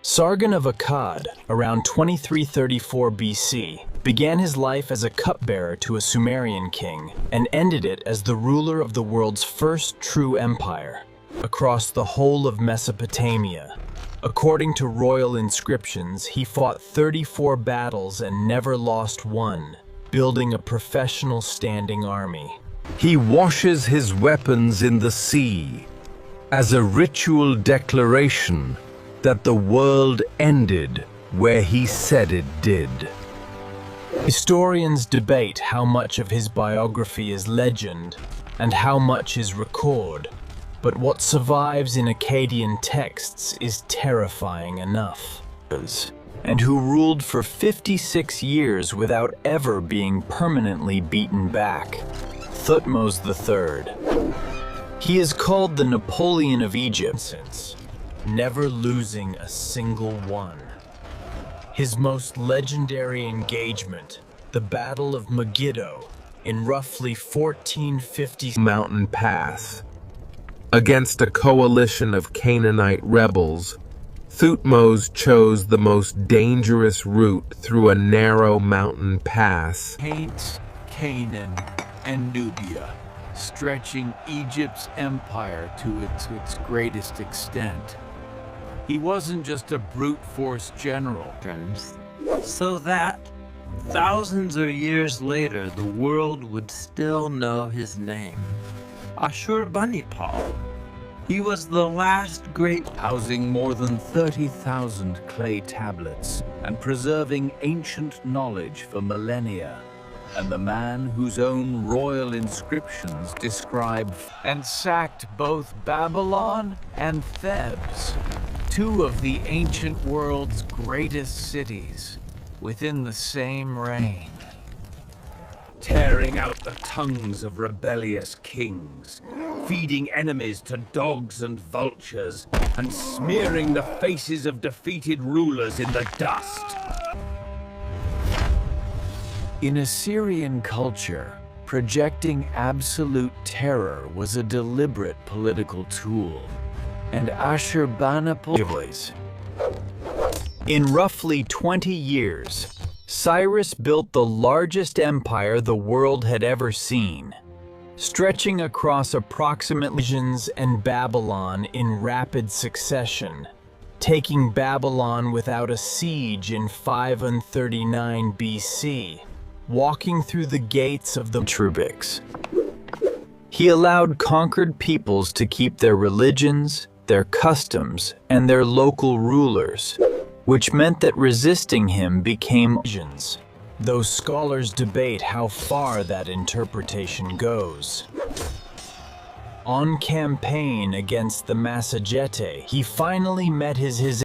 Sargon of Akkad, around 2334 BC, began his life as a cupbearer to a Sumerian king and ended it as the ruler of the world's first true empire, across the whole of Mesopotamia. According to royal inscriptions, he fought 34 battles and never lost one, building a professional standing army. He washes his weapons in the sea as a ritual declaration that the world ended where he said it did. Historians debate how much of his biography is legend and how much is record, but what survives in Akkadian texts is terrifying enough. And who ruled for 56 years without ever being permanently beaten back. Thutmose III. He is called the Napoleon of Egypt, never losing a single one. His most legendary engagement, the Battle of Megiddo, in roughly 1450 mountain pass. Against a coalition of Canaanite rebels, Thutmose chose the most dangerous route through a narrow mountain pass. Paints Canaan and Nubia, stretching Egypt's empire to its greatest extent. He wasn't just a brute force general. So that, thousands of years later, the world would still know his name. Ashurbanipal. He was the last great, Housing more than 30,000 clay tablets and preserving ancient knowledge for millennia, and the man whose own royal inscriptions describe and sacked both Babylon and Thebes, two of the ancient world's greatest cities, within the same reign. Tearing out the tongues of rebellious kings, feeding enemies to dogs and vultures, and smearing the faces of defeated rulers in the dust. In Assyrian culture, projecting absolute terror was a deliberate political tool, and Ashurbanipal. In roughly 20 years, Cyrus built the largest empire the world had ever seen, stretching across approximately regions and Babylon in rapid succession, taking Babylon without a siege in 539 BC, walking through the gates of the Trubics. He allowed conquered peoples to keep their religions, their customs, and their local rulers, which meant that resisting him became legends, though scholars debate how far that interpretation goes. On campaign against the Massagetae, he finally met his